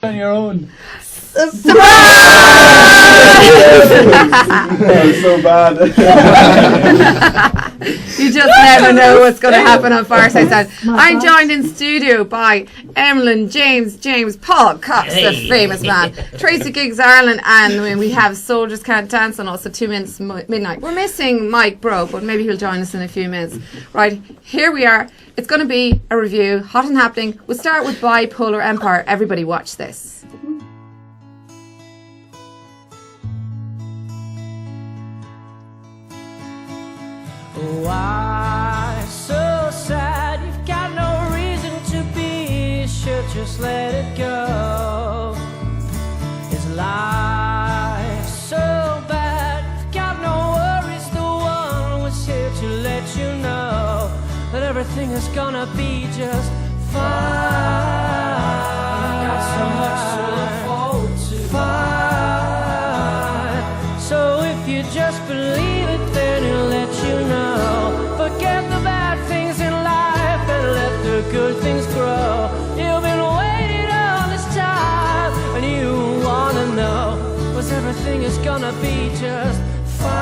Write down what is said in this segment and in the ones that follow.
on your own. Surprise! That's so bad. You just never know what's going to happen on Fireside. I'm joined in studio by Emlyn, James, Paul Cox, the famous man, Tracy Giggs Ireland, and we have Soldiers Can't Dance and also 2 Minutes Midnight. We're missing Mike Bro, but maybe he'll join us in a few minutes. Right, here we are. It's going to be a review, hot and happening. We'll start with Bipolar Empire. Everybody watch this. Why so sad? You've got no reason to be. Should just let it go. Is life so bad? You've got no worries. The one was here to let you know that everything is gonna be just fine. Got so much to look forward to. Fine. So if you just believe it, then it'll let you know. Forget the bad things in life and let the good things grow. You've been waiting all this time and you wanna know, was everything is gonna be just fine.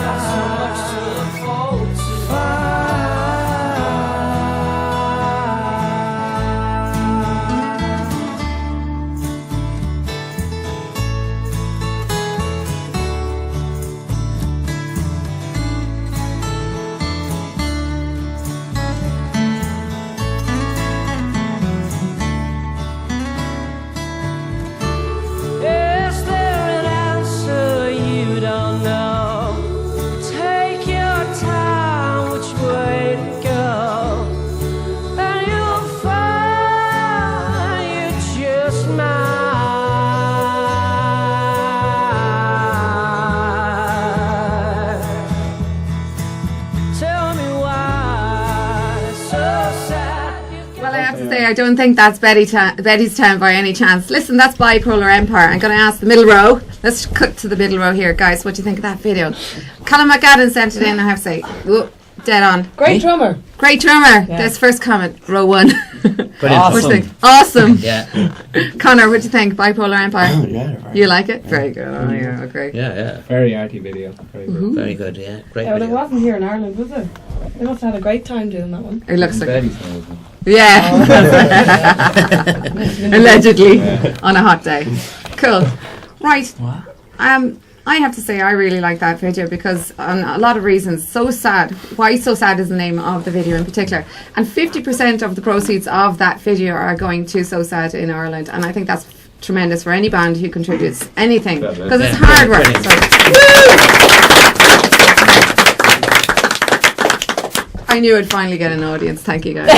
Got so much to look forward to. I don't think that's Betty's Town by any chance. Listen, that's Bipolar Empire. I'm going to ask the middle row. Let's cut to the middle row here, guys. What do you think of that video? Colin McAdam sent it in, I have to say. Whoa, dead on. Great drummer. Great drummer. Yeah. That's first comment. Row 1. Awesome. What do you think? Awesome. Yeah. Connor, what do you think? Bipolar Empire? Yeah, you like it? Very good. Oh, yeah, great. Yeah. Very arty video. Very good. Very good, yeah. Great Yeah, but it video. wasn't here in Ireland, was it? They must have had a great time doing that one. It looks like... Betty's husband. Yeah. Allegedly. Yeah. On a hot day. Cool. Right. What? I have to say I really like that video because on a lot of reasons. So sad. Why So Sad is the name of the video in particular. And 50% of the proceeds of that video are going to So Sad in Ireland. And I think that's tremendous for any band who contributes anything. Because it's hard work. So, I knew I'd finally get an audience. Thank you, guys.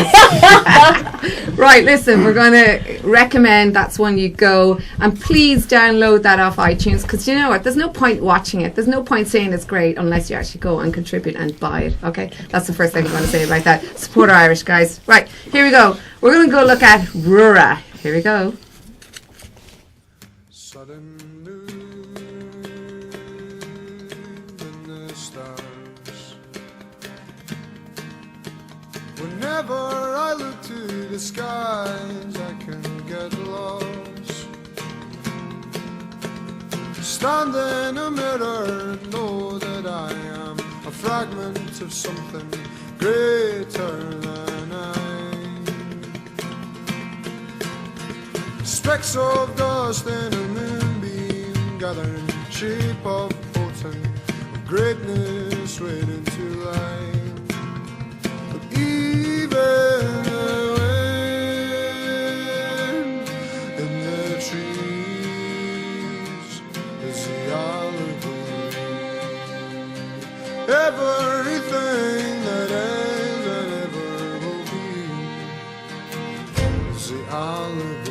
Right, listen, we're going to recommend That's When You Go. And please download that off iTunes because you know what? There's no point watching it. There's no point saying it's great unless you actually go and contribute and buy it. Okay? That's the first thing I'm going to say about that. Support our Irish, guys. Right, here we go. We're going to go look at Rura. Here we go. Whenever I look to the skies, I can get lost. Stand in a mirror and know that I am a fragment of something greater than I. Specks of dust in a moonbeam gathering shape of potent of greatness waiting to light. Even the wind in the trees is the allegory. Everything that is and ever will be is the allegory.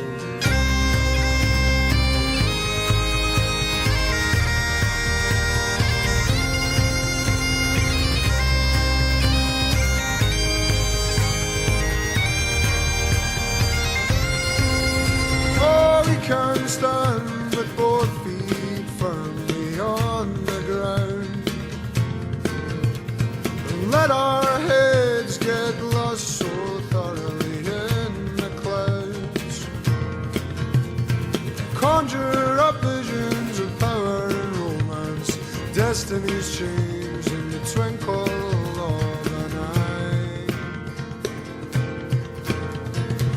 Can stand with both feet firmly on the ground and let our heads get lost so thoroughly in the clouds. destinies change in the twinkle of an eye.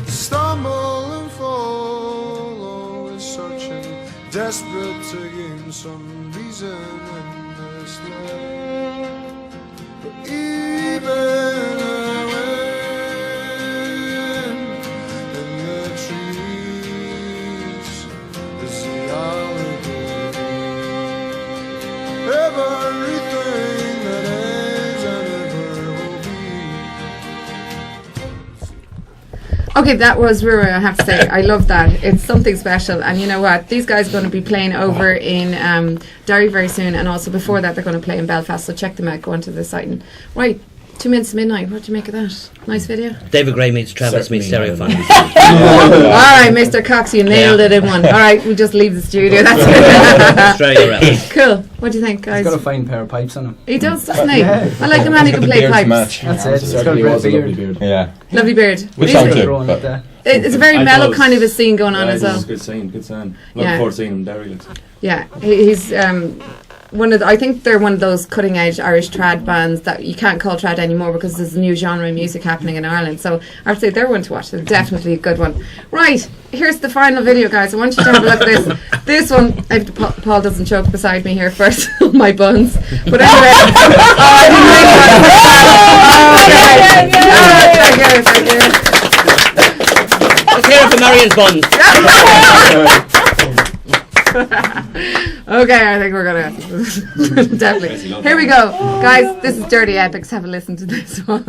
Stumble and fall, always searching, desperate to gain some reason in this life. But even when in the trees is the allegory, everything that is and ever will be. Okay, that was Ruru, I have to say. I love that. It's something special. And you know what? These guys are going to be playing over in Derry very soon. And also before that, they're going to play in Belfast. So check them out. Go onto the site. And, right, 2 minutes to midnight. What do you make of that? Nice video? David Gray meets Travis meets Stereophone. All right, Mr. Cox, you nailed it in one. All right, we'll just leave the studio. That's it. Australia reference. Cool. What do you think, guys? He's got a fine pair of pipes on him. He does, doesn't he? Yeah. I like a man who can play pipes. That's it. He's got a Certainly great was a lovely beard. beard. Yeah. Lovely beard. Which It is- song He's too? growing up there. It's a very I mellow thought- kind of a scene going on Yeah, as this well. is good scene, good scene. Yeah. Looking forward to seeing him Derry. Yeah, he's one of I think they're one of those cutting edge Irish trad bands that you can't call trad anymore because there's a new genre of music happening in Ireland. So I have to say they're one to watch. They're definitely a good one. Right, here's the final video, guys. I want you to have a look at this. This one, if Paul doesn't choke beside me here first, my buns. But anyway, I didn't really want to. Thank you. Let's hear it for Marion's buns. Okay, I think we're gonna definitely. Here we go, guys. This is Dirty Epics. Have a listen to this one.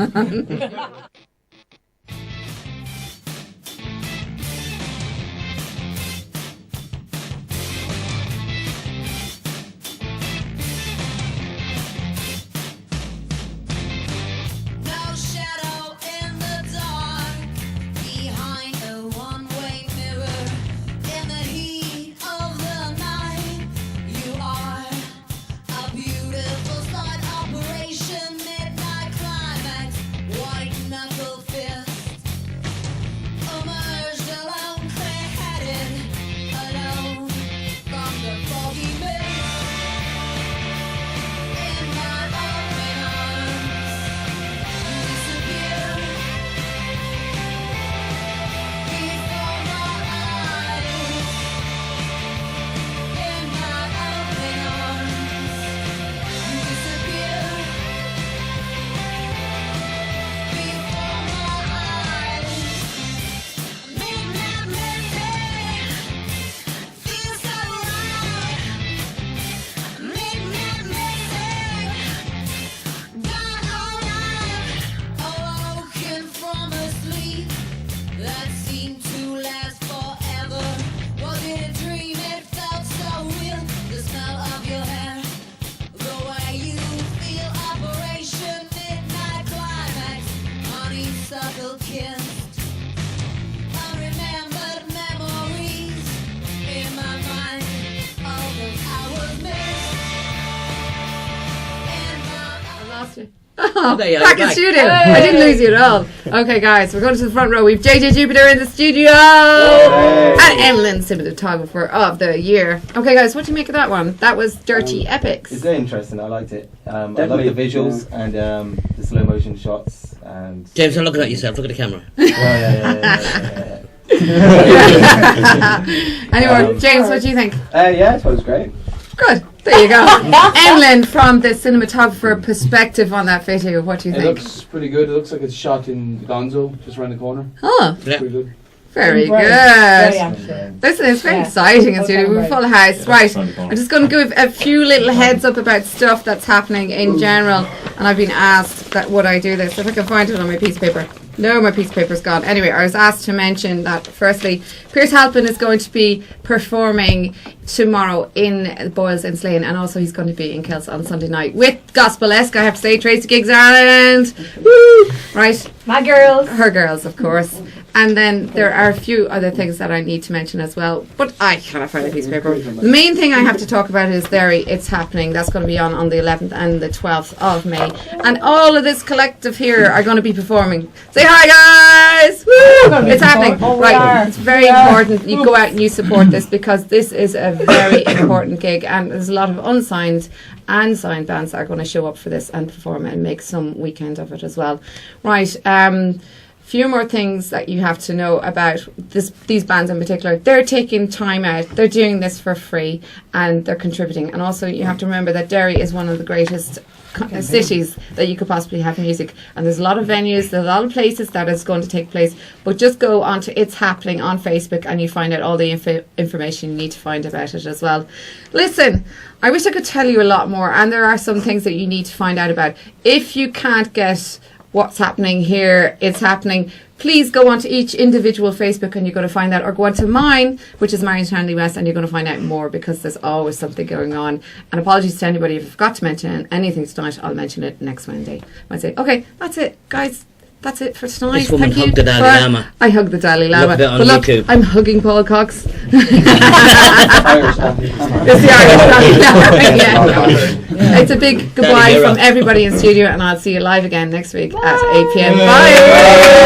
No shadow in the dark, behind a one-way mirror. In the heat of the night, you are a beautiful sight. Operation Midnight Climax, white knuckle fist, emerged alone, clear-headed, alone from the foggy mist. In my open arms, disappear before my eyes. In my open arms, disappear before my eyes. Midnight missing, feels so right. Midnight missing. Gone all night, awoken from a sleep that seemed to last forever. Was it a dream? It felt so real. The smell of your hair, the way you feel. Operation Midnight Climax, honeysuckle kissed. Unremembered memories in my mind. All those hours missed. In my I lost you. Oh, There you are, back in back. studio. I didn't lose you at all. Okay, guys, we're going to the front row. We've JJ Jupiter in the studio and Emlyn, cinematographer of the year. Okay, guys, what do you make of that one? That was Dirty Epics. It's very interesting. I liked it. I love the visuals and the slow motion shots. And James, don't look at yourself. Look at the camera. Anyway, James, what do you think? Yeah, I thought it was great. Good. There you go. Emlyn, from the cinematographer perspective on that video, what do you It think? looks pretty good. It looks like it's shot in Gonzo, just around the corner. Oh, Yeah. Pretty good. very Very good. accurate. Listen, it's very Yeah. exciting in Okay, studio. We're right. full house. Right. Round the corner. I'm just going to give a few little heads up about stuff that's happening in general. And I've been asked that would I do this. If I can find it on my piece of paper. No, my piece of paper's gone. Anyway, I was asked to mention that firstly, Pierce Halpin is going to be performing tomorrow in Boyles in Slane, and also he's going to be in Kells on Sunday night with Gospel-esque, I have to say, Tracy Gigs Ireland. Woo! Right. My girls. Her girls, of course. And then there are a few other things that I need to mention as well, but I cannot find a piece of paper. The main thing I have to talk about is Derry. It's happening. That's going to be on the 11th and the 12th of May. And all of this collective here are going to be performing. Say hi, guys! Woo! It's happening. Oh, we Right. are. It's very important. You go out and you support this because this is a very important gig, and there's a lot of unsigned and signed bands that are going to show up for this and perform and make some weekend of it as well. Right. Few more things that you have to know about these bands in particular. They're taking time out. They're doing this for free and they're contributing. And also you have to remember that Derry is one of the greatest cities that you could possibly have music, and there's a lot of venues, there's a lot of places that is going to take place, but just go onto It's Happening on Facebook and you find out all the information you need to find about it as well. Listen, I wish I could tell you a lot more, and there are some things that you need to find out about. If you can't get what's happening here, It's Happening, please go onto each individual Facebook and you're going to find out, or go onto mine, which is Marion Shanley West, and you're going to find out more, because there's always something going on. And apologies to anybody if I forgot to mention anything tonight. I'll mention it next Wednesday. Okay, that's it, guys. That's it for tonight. This woman Thank hugged you. the Dalai Lama. I hugged the Dalai Lama. Look at it on But look, YouTube. I'm hugging Paul Cox. Irish Dalai Lama. It's the Irish Dalai Lama. Yeah. It's a big goodbye Hero. from everybody in studio, and I'll see you live again next week at 8 p.m. Bye.